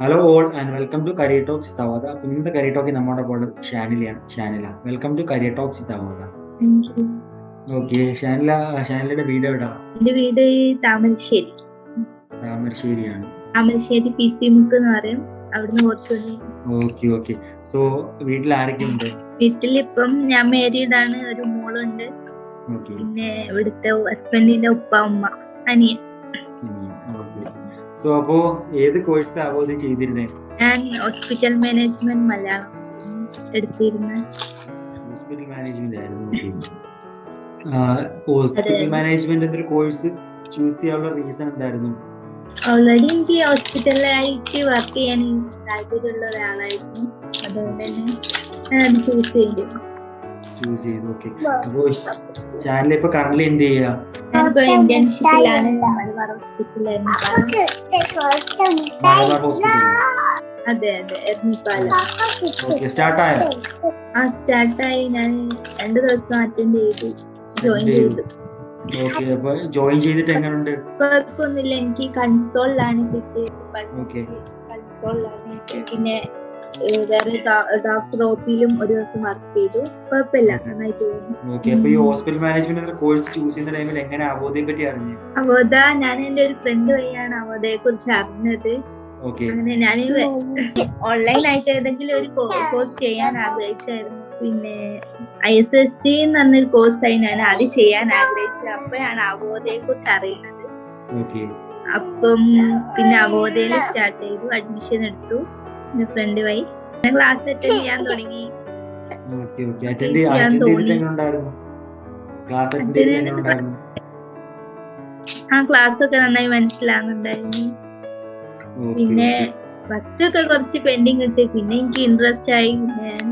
Hello all and welcome to Career Talks with Avodha. ഇന്നത്തെ Career Talk നമ്മുടെ പോലെ Shanila. Welcome to Career Talks with Avodha. Okay, ഷാനിലയുടെ വീട് എവിടാ? എന്റെ വീട് താമരശ്ശേരി. താമരശ്ശേരിയാണ്. താമരശ്ശേരി PC മുക്ക് എന്ന് പറയും. അവിടുന്ന് കുറച്ച്. ഓക്കെ. സോ വീട്ടിൽ ആരൊക്കെ ഉണ്ട്? വീട്ടിലിപ്പം ഞാൻ മാരീഡ് ആണ്, ഒരു മോളുണ്ട്. പിന്നെ ഇവിടുത്തെ ഹസ്ബൻഡിന്റെ ഉപ്പ ഉമ്മ അനിയൻ. സോ അപ്പോ ഏത് കോഴ്സ് അവോധ ചെയ്തിരുന്നേ? ഞാൻ ഹോസ്പിറ്റൽ മാനേജ്മെന്റ് മലയാളം എടുത്തിരുന്നു. ഹോസ്പിറ്റൽ മാനേജ്മെന്റ് ആയിരുന്നു. ഹോസ്പിറ്റൽ മാനേജ്മെന്റ് എന്നൊരു കോഴ്സ് ചൂസ് ചെയ്യാനുള്ള റീസൺ എന്തായിരുന്നു? ഓൾറെഡി എനിക്ക് ഹോസ്പിറ്റലിലായിട്ട് വർക്ക് ചെയ്യാൻ താല്പര്യമുള്ള ഒരാളായിരുന്നു, അതുകൊണ്ട് തന്നെ ഞാൻ ചൂസ് ചെയ്തു. ഓക്കെ. അപ്പോ ഷാനില ഇപ്പൊ കറന്റ് എന്ത് ചെയ്യാ? ഞാനിപ്പോ ഇന്റേൺഷിപ്പിലാണ് മലബാർ ഹോസ്പിറ്റലിലായിരുന്നു. അതെ എർണിപ്പാലം. സ്റ്റാർട്ടായോ? സ്റ്റാർട്ടായി. ഞാൻ 2 ദിവസം അറ്റൻഡ് ചെയ്തു, ജോയിൻ ചെയ്തു. അപ്പൊ ജോയിൻ ചെയ്തിട്ട് എങ്ങനെയുണ്ട്? കുഴപ്പമൊന്നുമില്ല. എനിക്ക് കൺസോളിലാണ് കിട്ടിയത്. കൺസോളിലാണ്. പിന്നെ വേറെ ഡോക്ടർ OP-യിലും ഒരു ദിവസം വർക്ക് ചെയ്തു. കുഴപ്പമില്ല, നന്നായിട്ട് പോകുന്നു. ഹോസ്പിറ്റൽ മാനേജ്മെന്റ് കോഴ്സ് ചൂസ് ചെയ്യുന്ന ടൈമിൽ എങ്ങനെ അവോധയെ പറ്റി അറിഞ്ഞു? അവോധ ഞാൻ എന്റെ ഒരു ഫ്രണ്ട് വഴിയാണ് അവോധയെ കുറിച്ച് അറിഞ്ഞത്. അങ്ങനെ ഞാൻ ഓൺലൈനായിട്ട് ഏതെങ്കിലും ഒരു കോഴ്സ് ചെയ്യാൻ ആഗ്രഹിച്ചായിരുന്നു. പിന്നെ ISST എന്ന് പറഞ്ഞൊരു കോഴ്സായി ഞാൻ അത് ചെയ്യാൻ ആഗ്രഹിച്ചത്. അപ്പോഴാണ് അവോധയെ കുറിച്ച് അറിയുന്നത്. അപ്പം പിന്നെ അവോധയിൽ സ്റ്റാർട്ട് ചെയ്തു, അഡ്മിഷൻ എടുത്തു. എന്റെ ഫ്രണ്ട് വഴി ക്ലാസ് അറ്റൻഡ് ചെയ്യാൻ തുടങ്ങി. ക്ലാസ് ഒക്കെ നന്നായി മനസ്സിലാകുന്നുണ്ടായിരുന്നു. പിന്നെ ഫസ്റ്റ് ഒക്കെ കുറച്ച് പെൻഡിങ് കിട്ടി, പിന്നെ എനിക്ക് ഇൻട്രസ്റ്റ് ആയി. ഞാൻ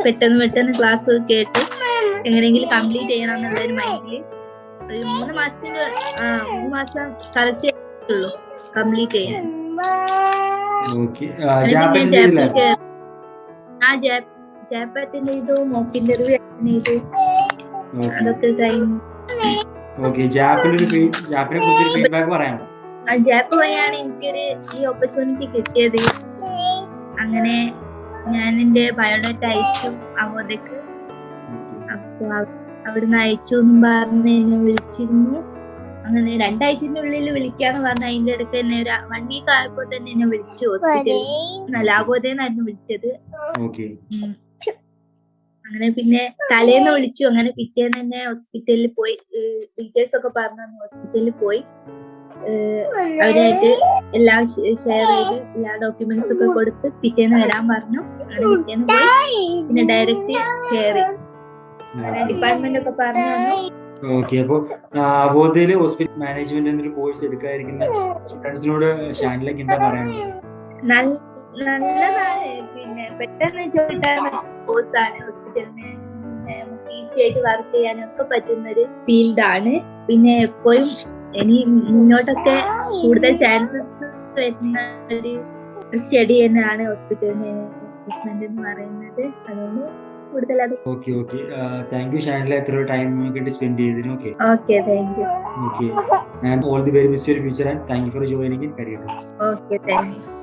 പെട്ടെന്ന് ക്ലാസ് കേട്ട് എങ്ങനെയെങ്കിലും കംപ്ലീറ്റ് ചെയ്യണം എന്നുള്ളൊരു മൈൻഡില് ഒരു 3 മാസം കറക്റ്റ് ചെയ്തുള്ളൂ കംപ്ലീറ്റ് ചെയ്യാൻ. ജാപ്പ് അറ്റൻഡ് ചെയ്തു, മോക്ക് ഇന്റർവ്യൂ അറ്റൻഡ് ചെയ്തു, അതൊക്കെ കഴിഞ്ഞു. ജാപ്പ് വഴിയാണ് എനിക്കൊരു ഈ ഓപ്പർച്യൂണിറ്റി കിട്ടിയത്. അങ്ങനെ ഞാൻ എന്റെ ബയോഡാറ്റ അയച്ചു അവോധയ്ക്ക്. അപ്പൊ അവിടുന്ന് അയച്ചു എന്നും പറഞ്ഞ് എന്നെ വിളിച്ചിരുന്നു. അങ്ങനെ 2 ആഴ്ചന്റെ ഉള്ളിൽ വിളിക്കാന്ന് പറഞ്ഞ അതിന്റെ ഇടയ്ക്ക് തന്നെ ഒരു 1 വീക്ക് ആയപ്പോ തന്നെ എന്നെ വിളിച്ചു. ഹോസ്പിറ്റലിൽ ലാബോധേന്നായിരുന്നു വിളിച്ചത്. അങ്ങനെ പിന്നെ തലേന്ന് വിളിച്ചു. അങ്ങനെ പിറ്റേന്ന് തന്നെ ഹോസ്പിറ്റലിൽ പോയി, ഡീറ്റെയിൽസ് ഒക്കെ പറഞ്ഞു. ഹോസ്പിറ്റലിൽ പോയി അവരായിട്ട് എല്ലാം ഷെയർ ചെയ്ത് എല്ലാ ഡോക്യുമെന്റ്സ് ഒക്കെ കൊടുത്ത് പിറ്റേന്ന് വരാൻ പറഞ്ഞു. അങ്ങനെ പിറ്റേന്ന് പോയി. പിന്നെ ഡയറക്റ്റ് കയറി ഡിപ്പാർട്ട്മെന്റ് ഒക്കെ പറഞ്ഞു. അപ്പൊ അവോധയില് ഹോസ്പിറ്റൽ മാനേജ്മെന്റ് എന്നൊരു കോഴ്സ് എടുക്കാതിരിക്കുന്ന ഫ്രണ്ട്സിനോട് ഷാനിലേക്ക് എന്താ പറയാനുള്ളത്? നല്ലതാണ്. പിന്നെ പെട്ടെന്ന് ചോദിക്കാവുന്ന കോഴ്സാണ് ഹോസ്പിറ്റൽ മാനേജ്മെന്റ്. ഈസി ആയിട്ട് വർക്ക് ചെയ്യാനൊക്കെ പറ്റുന്ന ഒരു ഫീൽഡാണ്. പിന്നെ എപ്പോഴും ഇനി മുന്നോട്ടൊക്കെ കൂടുതൽ ചാൻസസ് വരുന്ന ഒരു സ്റ്റഡി തന്നെയാണ് ഹോസ്പിറ്റൽ മാനേജ്മെന്റ് എന്ന് പറയുന്നത്. അതുകൊണ്ട് കൂടുതൽ അത്. താങ്ക് യു ഷാനില, എത്ര ടൈം സ്പെൻഡ് ചെയ്തതിന്. Thank you. And all the very best for your future and thank you for joining in Career Talks. Thank you.